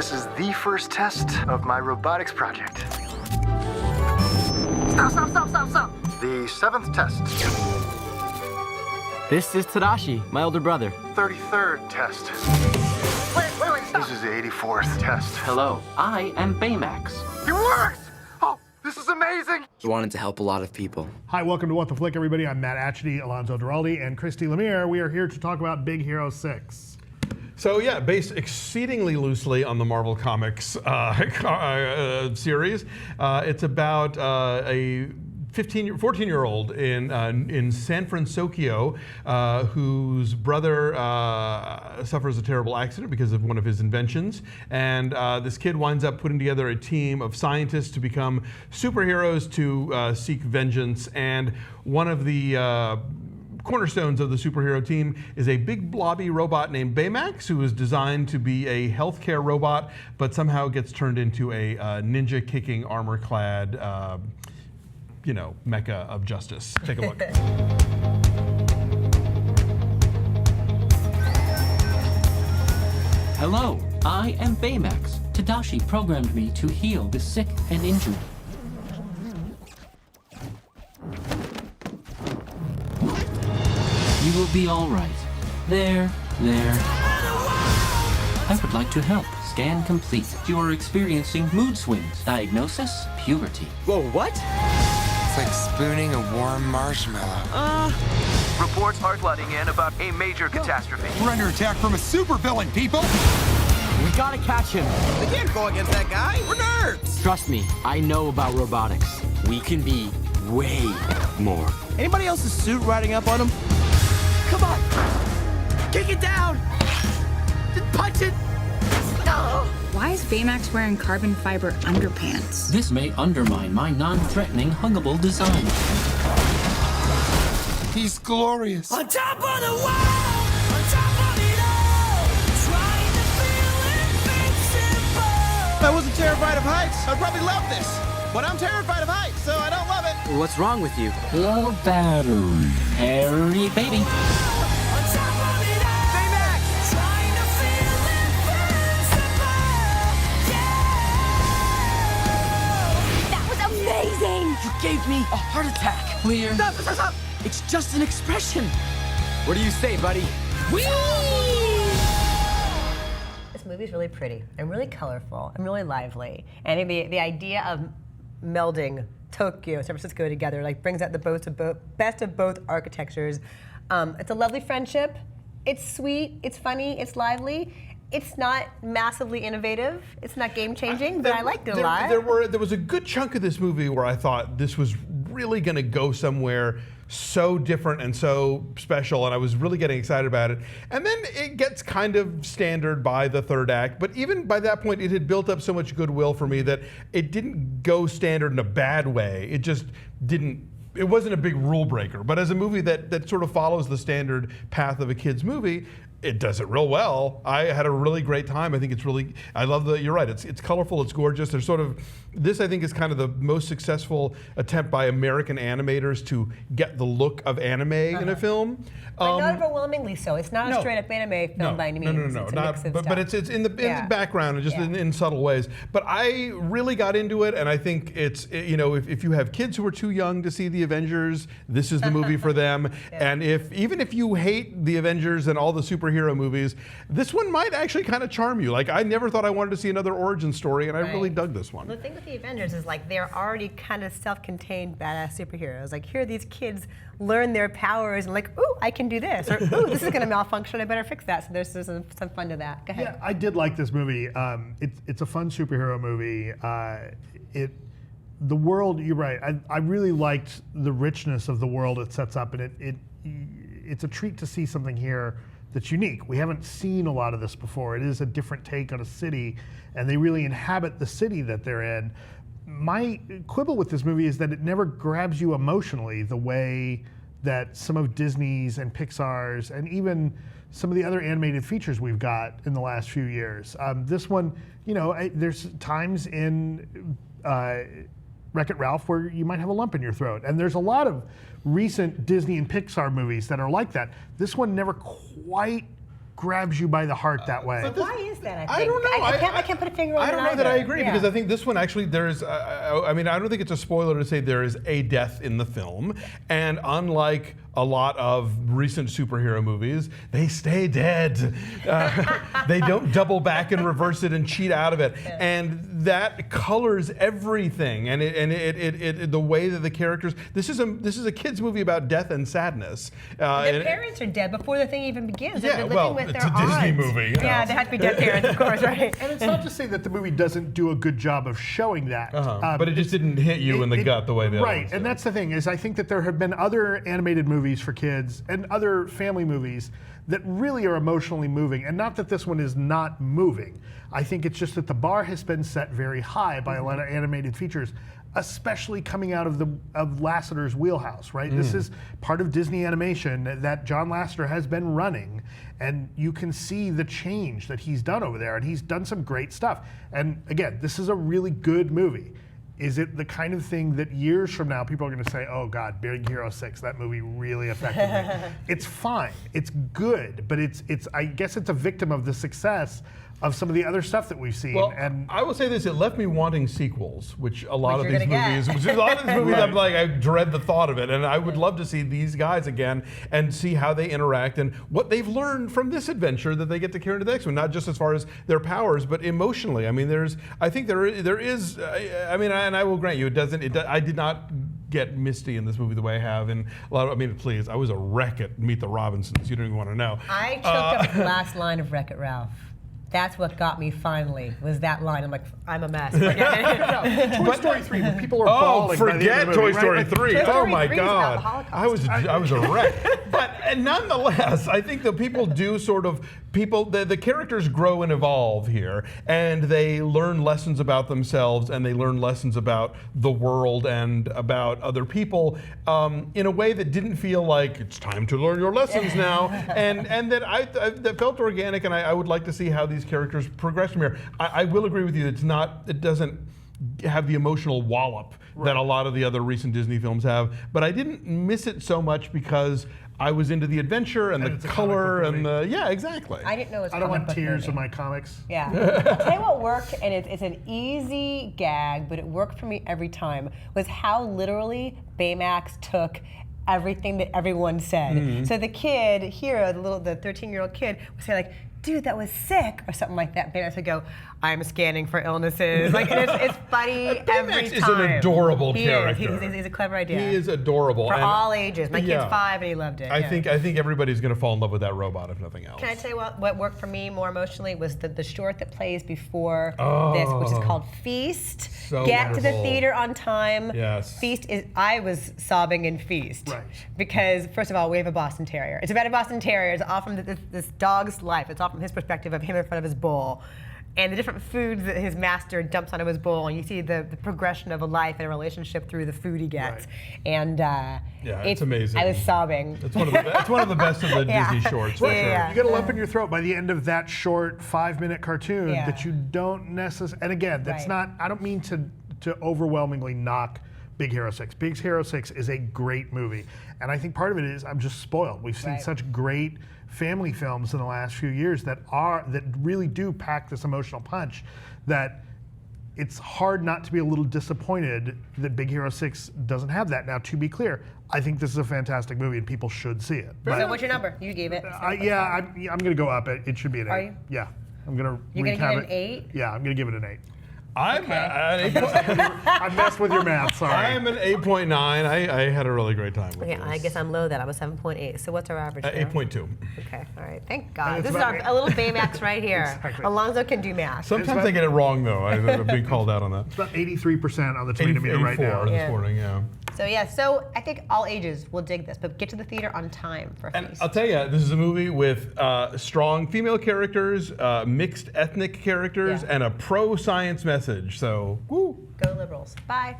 This is the first test of my robotics project. Stop. The 7th test. This is Tadashi, my older brother. 33rd test. Wait, stop. This is the 84th test. Hello, I am Baymax. It works! Oh, this is amazing! He wanted to help a lot of people. Hi, welcome to What the Flick, everybody. I'm Matt Atchity, Alonzo Duraldi, and Christy Lemire. We are here to talk about Big Hero 6. So yeah, based exceedingly loosely on the Marvel Comics series. It's about a 14-year-old in San Fransokyo whose brother suffers a terrible accident because of one of his inventions. And this kid winds up putting together a team of scientists to become superheroes to seek vengeance. And one of the cornerstones of the superhero team is a big blobby robot named Baymax, who is designed to be a healthcare robot, but somehow gets turned into a ninja-kicking, armor-clad mecha of justice. Take a look. Hello, I am Baymax. Tadashi programmed me to heal the sick and injured. You will be all right. There. I would like to help. Scan complete. You are experiencing mood swings. Diagnosis, puberty. Whoa, what? It's like spooning a warm marshmallow. Reports are flooding in about a major catastrophe. We're under attack from a supervillain, people! We gotta catch him. We can't go against that guy. We're nerds. Trust me, I know about robotics. We can be way more. Anybody else's suit riding up on him? Come on. Kick it down. Just punch it. No. Why is Baymax wearing carbon fiber underpants? This may undermine my non-threatening, huggable design. He's glorious. On top of the wall. On top of it all. Trying to feel invincible. If I wasn't terrified of heights, I'd probably love this. But I'm terrified of heights, so I don't love it. What's wrong with you? Low battery. Harry, baby. On top of it all. Baymax. Trying to feel invincible. Yeah. That was amazing! You gave me a heart attack. Clear. Stop. It's just an expression. What do you say, buddy? Whee! This movie's really pretty and really colorful and really lively. And the idea of melding Tokyo and San Francisco together brings out the best of both architectures. It's a lovely friendship. It's sweet, it's funny, it's lively. It's not massively innovative. It's not game-changing, but I liked it a lot. There was a good chunk of this movie where I thought this was really going to go somewhere so different and so special, and I was really getting excited about it. And then it gets kind of standard by the third act, but even by that point, it had built up so much goodwill for me that it didn't go standard in a bad way. It just didn't. It wasn't a big rule breaker, but as a movie that sort of follows the standard path of a kid's movie, it does it real well. I had a really great time. I think it's really, I love you're right, it's colorful, it's gorgeous. There's sort of, this I think is kind of the most successful attempt by American animators to get the look of anime in a film. But not overwhelmingly so. It's not a straight up anime film by any means. No. It's a mix of but stuff. it's in the background and just in subtle ways. But I really got into it, and I think it's, if you have kids who are too young to see the Avengers, this is the movie for them. And even if you hate the Avengers and all the superhero movies, this one might actually kind of charm you. Like, I never thought I wanted to see another origin story, and I really dug this one. The thing with the Avengers is they're already kind of self-contained badass superheroes. Here these kids learn their powers and ooh, I can do this, or ooh, this is going to malfunction, I better fix that. So there's some fun to that. Go ahead. Yeah, I did like this movie. It's a fun superhero movie. The world, you're right. I really liked the richness of the world it sets up, and it's a treat to see something here that's unique. We haven't seen a lot of this before. It is a different take on a city, and they really inhabit the city that they're in. My quibble with this movie is that it never grabs you emotionally the way that some of Disney's and Pixar's and even some of the other animated features we've got in the last few years. This one, there's times in Wreck-It Ralph where you might have a lump in your throat. And there's a lot of recent Disney and Pixar movies that are like that. This one never quite grabs you by the heart that way. Why is that? I think I don't know. I can't put a finger on it. I don't know that I agree Yeah. because I think this one actually there's. I mean, I don't think it's a spoiler to say there is a death in the film, and unlike a lot of recent superhero movies, they stay dead. They don't double back and reverse it and cheat out of it, and that colors everything. And it the way that the characters. This is a kids movie about death and sadness. Their parents are dead before the thing even begins. Yeah, They're living well, with it's their a Disney aunts. movie. You know. Yeah, they have to be dead parents, of course, right? And it's not to say that the movie doesn't do a good job of showing that. But it just didn't hit you in the gut the way the other right, ones and did. that's the thing is I think that there have been other animated movies for kids and other family movies that really are emotionally moving, and not that this one is not moving. I think it's just that the bar has been set very high by a lot of animated features, especially coming out of Lasseter's wheelhouse, right? This is part of Disney Animation that John Lasseter has been running, and you can see the change that he's done over there, and he's done some great stuff. And again, this is a really good movie. Is it the kind of thing that years from now people are going to say, oh God, Big Hero 6, that movie really affected me? It's fine, it's good, but it's I guess it's a victim of the success of some of the other stuff that we've seen. Well, and I will say this: it left me wanting sequels, which a lot of you're these gonna movies, get. which a lot of these movies, I'm like, I dread the thought of it, and I would love to see these guys again and see how they interact and what they've learned from this adventure that they get to carry into the next one. Not just as far as their powers, but emotionally. I mean, I think there is. I mean, and I will grant you, I did not get misty in this movie the way I have in a lot of. I mean, please, I was a wreck at Meet the Robinsons. You don't even want to know. I choked up the last line of Wreck-It Ralph. That's what got me finally, was that line. I'm like, I'm a mess. Toy Story 3, when people are bawling by the end forget of the movie, Toy Story right? 3. Toy Oh Story my 3 is about the God. Holocaust. I was a wreck. But nonetheless, I think that people do sort of, the characters grow and evolve here, and they learn lessons about themselves, and they learn lessons about the world and about other people in a way that didn't feel like it's time to learn your lessons now, and that felt organic, and I would like to see how these characters progress from here. I will agree with you. It doesn't have the emotional wallop that a lot of the other recent Disney films have, but I didn't miss it so much because I was into the adventure and it's the a color comic and book the exactly. I didn't know it was I don't comic want book tears movie. in my comics. Yeah. I'll tell you what worked, and it's an easy gag, but it worked for me every time, was how literally Baymax took everything that everyone said. So the kid, Hiro, the 13-year-old kid, would say like, dude, that was sick, or something like that. Baymax would go, I'm scanning for illnesses. Like, and it's funny every Baymax time. is an adorable character. He's a clever idea. He is adorable. For and all ages. My yeah. kid's 5 and he loved it. I yeah. think everybody's going to fall in love with that robot, if nothing else. Can I tell you what worked for me more emotionally was the short that plays before this, which is called Feast. So Get to the wonderful. theater on time. Yes. Feast is, I was sobbing in Feast. Right. Because, first of all, we have a Boston Terrier. It's about a Boston Terrier. It's all from this dog's life. It's all from his perspective of him in front of his bowl. And the different foods that his master dumps onto his bowl, and you see the progression of a life and a relationship through the food he gets. Right. And Yeah, it's amazing. I was sobbing. It's one of the best of the Yeah. Disney shorts, for Yeah. sure. You get a lump in your throat by the end of that short 5-minute cartoon Yeah. that you don't necessarily. And again, that's Right. not. I don't mean to overwhelmingly knock Big Hero 6. Big Hero 6 is a great movie, and I think part of it is I'm just spoiled. We've seen Right. such great family films in the last few years that really do pack this emotional punch that it's hard not to be a little disappointed that Big Hero 6 doesn't have that. Now, to be clear, I think this is a fantastic movie and people should see it. So what's your number? You gave it. I'm going to go up. It should be an 8. Are you? Yeah. I'm going to You're going to give it an 8? Yeah, I'm going to give it an 8. I'm an I messed with your math, sorry. I'm an 8.9. I had a really great time with Okay, this. I guess I'm low then. I'm a 7.8. So what's our average there? 8.2. Okay, all right. Thank God. it's This is about a little Baymax right here. Exactly. Alonzo can do math. Sometimes I get it wrong, though. I've been called out on that. It's about 83% on the tomato meter right 84 now. this Yeah. morning, yeah. So I think all ages will dig this, but get to the theater on time for And Feast. I'll tell you, this is a movie with strong female characters, mixed ethnic characters, Yeah. and a pro-science message. So, woo. Go Liberals. Bye.